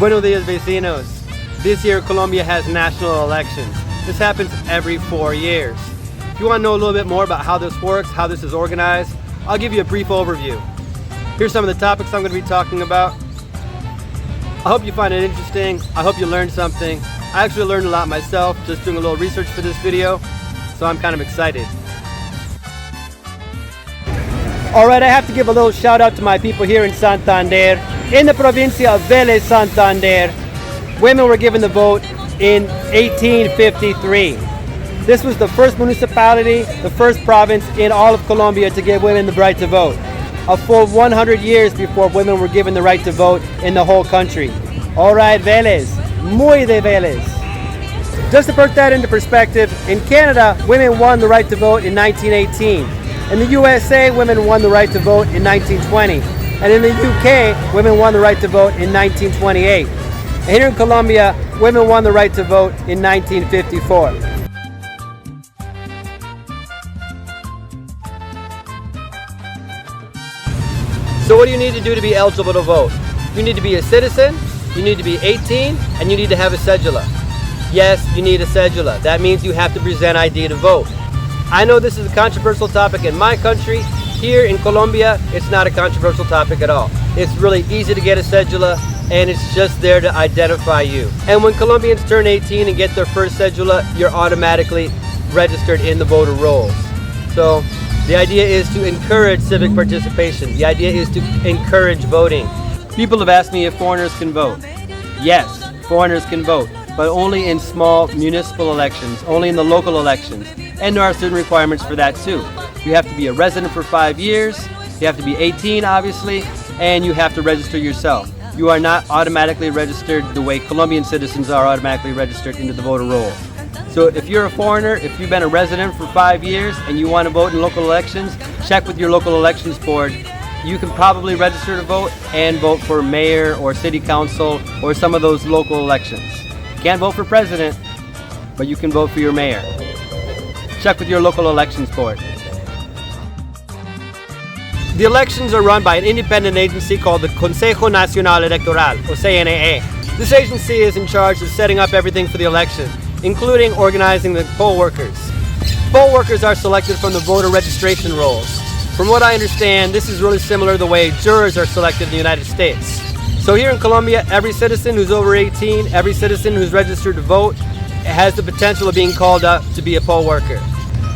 Buenos dias, vecinos. This year, Colombia has national elections. This happens every 4 years. If you want to know a little bit more about how this works, how this is organized, I'll give you a brief overview. Here's some of the topics I'm going to be talking about. I hope you find it interesting. I hope you learned something. I actually learned a lot myself just doing a little research for this video, so I'm kind of excited. Alright, I have to give a little shout out to my people here in Santander. In the provincia of Vélez, Santander, women were given the vote in 1853. This was the first municipality, the first province in all of Colombia to give women the right to vote. A full 100 years before women were given the right to vote in the whole country. Alright, Vélez, muy de Vélez. Just to put that into perspective, in Canada, women won the right to vote in 1918. In the USA, women won the right to vote in 1920. And in the UK, women won the right to vote in 1928. And here in Colombia, women won the right to vote in 1954. So what do you need to do to be eligible to vote? You need to be a citizen, you need to be 18, and you need to have a cedula. Yes, you need a cedula. That means you have to present ID to vote. I know this is a controversial topic in my country. Here in Colombia, it's not a controversial topic at all. It's really easy to get a cedula, and it's just there to identify you. And when Colombians turn 18 and get their first cedula, you're automatically registered in the voter rolls. So the idea is to encourage civic participation. The idea is to encourage voting. People have asked me if foreigners can vote. Yes, foreigners can vote, but only in small municipal elections, only in the local elections. And there are certain requirements for that too. You have to be a resident for 5 years, you have to be 18 obviously, and you have to register yourself. You are not automatically registered the way Colombian citizens are automatically registered into the voter roll. So if you're a foreigner, if you've been a resident for 5 years and you want to vote in local elections, check with your local elections board. You can probably register to vote and vote for mayor or city council or some of those local elections. You can't vote for president, but you can vote for your mayor. Check with your local elections board. The elections are run by an independent agency called the Consejo Nacional Electoral, or CNE. This agency is in charge of setting up everything for the election, including organizing the poll workers. Poll workers are selected from the voter registration rolls. From what I understand, this is really similar to the way jurors are selected in the United States. So here in Colombia, every citizen who's over 18, every citizen who's registered to vote, has the potential of being called up to be a poll worker.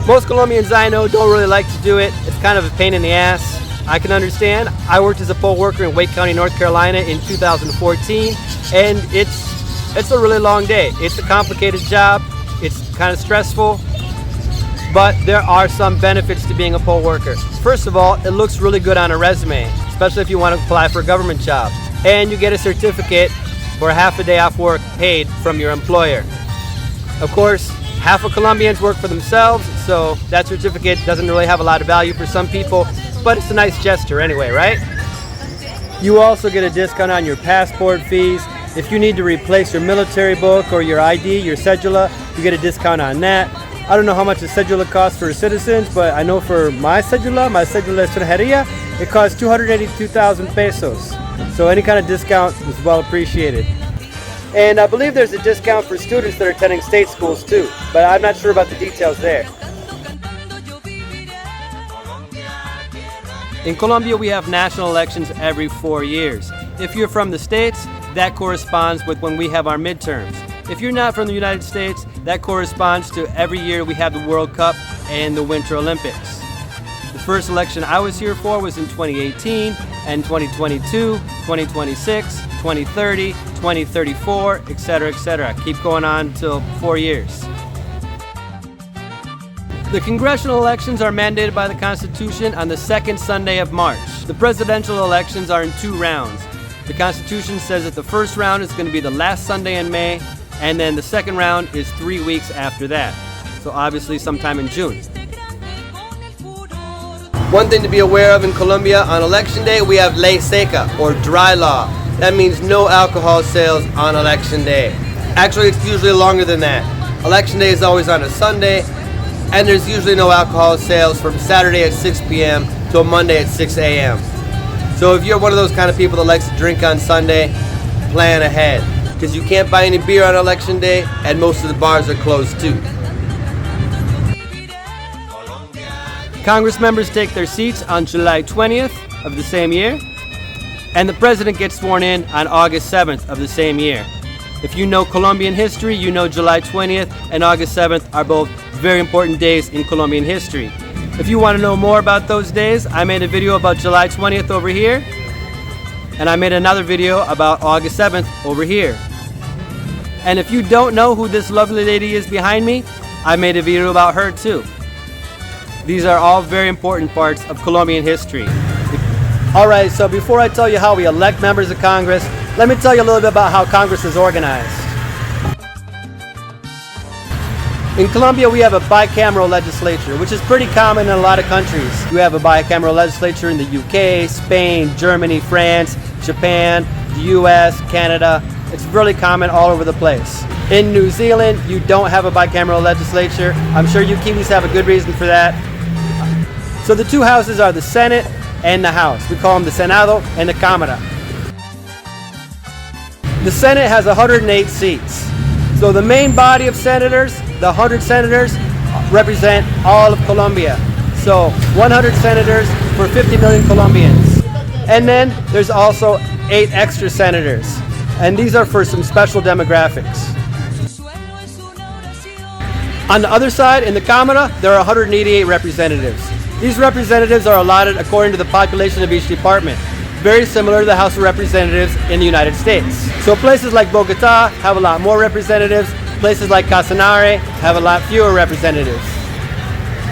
Most Colombians I know don't really like to do it. It's kind of a pain in the ass. I can understand. I worked as a poll worker in Wake County, North Carolina in 2014, and it's a really long day. It's a complicated job. It's kind of stressful, but there are some benefits to being a poll worker. First of all, it looks really good on a resume, especially if you want to apply for a government job. And you get a certificate for half a day off work paid from your employer. Of course, half of Colombians work for themselves, so that certificate doesn't really have a lot of value for some people, but it's a nice gesture anyway, right? You also get a discount on your passport fees. If you need to replace your military book or your ID, your cedula, you get a discount on that. I don't know how much a cedula costs for citizens, but I know for my cedula extranjería, it costs 282,000 pesos. So any kind of discount is well appreciated. And I believe there's a discount for students that are attending state schools too, but I'm not sure about the details there. In Colombia, we have national elections every 4 years. If you're from the States, that corresponds with when we have our midterms. If you're not from the United States, that corresponds to every year we have the World Cup and the Winter Olympics. The first election I was here for was in 2018, and 2022, 2026, 2030, 2034, etc., etc. Keep going on until 4 years. The congressional elections are mandated by the Constitution on the second Sunday of March. The presidential elections are in 2 rounds. The Constitution says that the first round is going to be the last Sunday in May, and then the second round is 3 weeks after that. So obviously sometime in June. One thing to be aware of in Colombia, on election day we have ley seca, or dry law. That means no alcohol sales on election day. Actually, it's usually longer than that. Election day is always on a Sunday, and there's usually no alcohol sales from Saturday at 6 p.m. till Monday at 6 a.m. So if you're one of those kind of people that likes to drink on Sunday, plan ahead, because you can't buy any beer on election day, and most of the bars are closed too. Congress members take their seats on July 20th of the same year, and the president gets sworn in on August 7th of the same year. If you know Colombian history, you know July 20th and August 7th are both very important days in Colombian history. If you want to know more about those days, I made a video about July 20th over here, and I made another video about August 7th over here. And if you don't know who this lovely lady is behind me, I made a video about her too. These are all very important parts of Colombian history. Alright, so before I tell you how we elect members of Congress, let me tell you a little bit about how Congress is organized. In Colombia, we have a bicameral legislature, which is pretty common in a lot of countries. You have a bicameral legislature in the UK, Spain, Germany, France, Japan, the US, Canada. It's really common all over the place. In New Zealand, you don't have a bicameral legislature. I'm sure you Kiwis have a good reason for that. So the two houses are the Senate and the House. We call them the Senado and the Cámara. The Senate has 108 seats. So the main body of senators, the 100 senators, represent all of Colombia. So 100 senators for 50 million Colombians. And then there's also 8 extra senators. And these are for some special demographics. On the other side, in the Cámara, there are 188 representatives. These representatives are allotted according to the population of each department, very similar to the House of Representatives in the United States. So places like Bogotá have a lot more representatives, places like Casanare have a lot fewer representatives.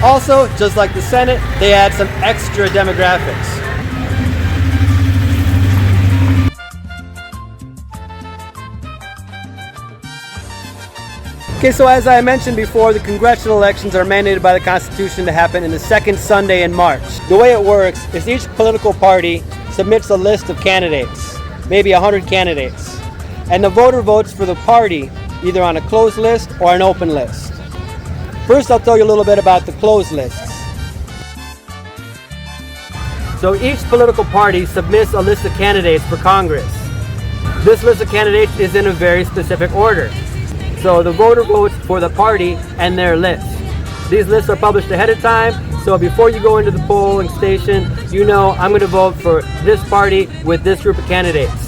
Also, just like the Senate, they add some extra demographics. Okay, so as I mentioned before, the congressional elections are mandated by the Constitution to happen in the second Sunday in March. The way it works is each political party submits a list of candidates, maybe 100 candidates, and the voter votes for the party either on a closed list or an open list. First, I'll tell you a little bit about the closed lists. So each political party submits a list of candidates for Congress. This list of candidates is in a very specific order. So the voter votes for the party and their list. These lists are published ahead of time, so before you go into the polling station, you know I'm going to vote for this party with this group of candidates.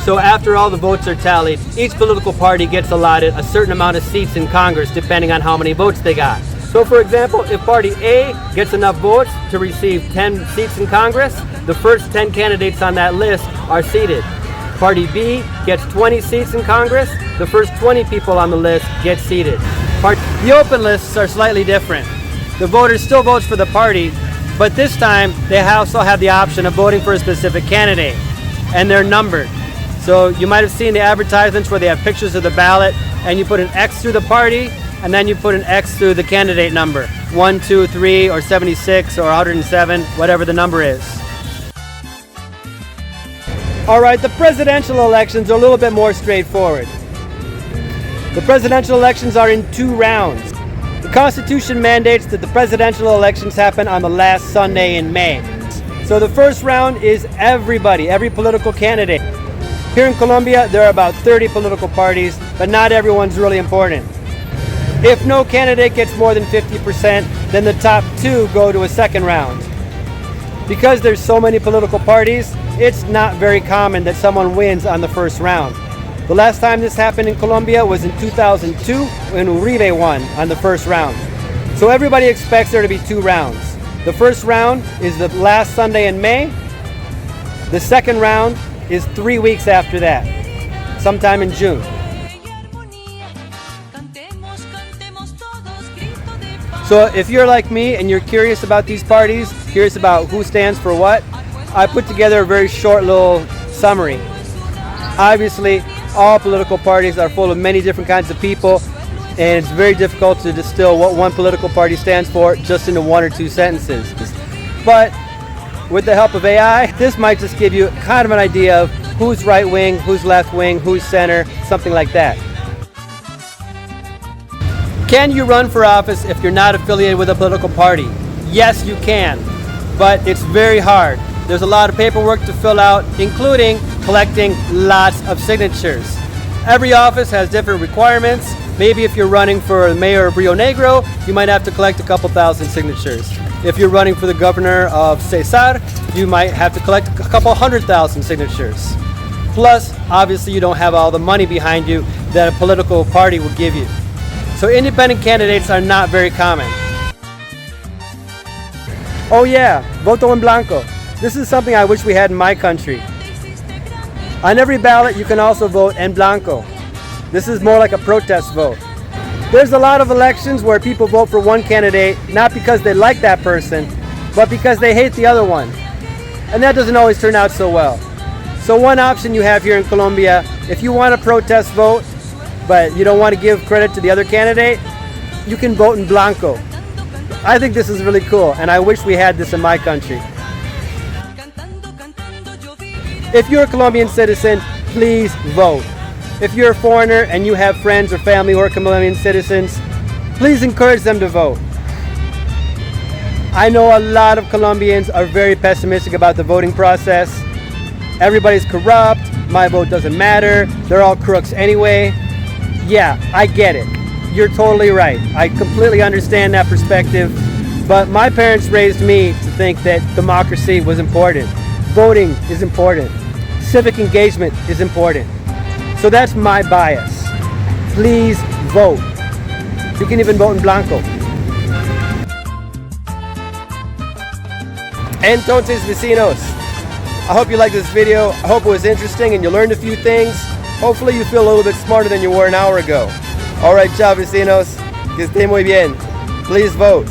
So after all the votes are tallied, each political party gets allotted a certain amount of seats in Congress depending on how many votes they got. So for example, if Party A gets enough votes to receive 10 seats in Congress, the first 10 candidates on that list are seated. Party B gets 20 seats in Congress, the first 20 people on the list get seated. The open lists are slightly different. The voter still votes for the party, but this time they also have the option of voting for a specific candidate, and they're numbered. So you might have seen the advertisements where they have pictures of the ballot, and you put an X through the party, and then you put an X through the candidate number, 1, 2, 3, or 76, or 107, whatever the number is. Alright, the presidential elections are a little bit more straightforward. The presidential elections are in 2 rounds. The Constitution mandates that the presidential elections happen on the last Sunday in May. So the first round is everybody, every political candidate. Here in Colombia, there are about 30 political parties, but not everyone's really important. If no candidate gets more than 50%, then the top 2 go to a second round. Because there's so many political parties, it's not very common that someone wins on the first round. The last time this happened in Colombia was in 2002 when Uribe won on the first round. So everybody expects there to be 2 rounds. The first round is the last Sunday in May. The second round is 3 weeks after that, sometime in June. So if you're like me and you're curious about these parties, curious about who stands for what, I put together a very short little summary. Obviously, all political parties are full of many different kinds of people, and it's very difficult to distill what one political party stands for just into 1 or 2 sentences. But with the help of AI, this might just give you kind of an idea of who's right wing, who's left wing, who's center, something like that. Can you run for office if you're not affiliated with a political party? Yes, you can, but it's very hard. There's a lot of paperwork to fill out, including collecting lots of signatures. Every office has different requirements. Maybe if you're running for the mayor of Rio Negro, you might have to collect a couple thousand signatures. If you're running for the governor of Cesar, you might have to collect a couple 100,000 signatures. Plus, obviously, you don't have all the money behind you that a political party will give you. So independent candidates are not very common. Oh yeah, voto en blanco. This is something I wish we had in my country. On every ballot, you can also vote en blanco. This is more like a protest vote. There's a lot of elections where people vote for one candidate, not because they like that person, but because they hate the other one. And that doesn't always turn out so well. So one option you have here in Colombia, if you want a protest vote, but you don't want to give credit to the other candidate, you can vote in blanco. I think this is really cool, and I wish we had this in my country. If you're a Colombian citizen, please vote. If you're a foreigner and you have friends or family who are Colombian citizens, please encourage them to vote. I know a lot of Colombians are very pessimistic about the voting process. Everybody's corrupt, my vote doesn't matter, they're all crooks anyway. Yeah, I get it. You're totally right. I completely understand that perspective, but my parents raised me to think that democracy was important. Voting is important. Civic engagement is important. So that's my bias. Please vote. You can even vote in blanco. Entonces, vecinos, I hope you liked this video. I hope it was interesting and you learned a few things. Hopefully you feel a little bit smarter than you were an hour ago. Alright, ciao, vecinos. Que esté muy bien. Please vote.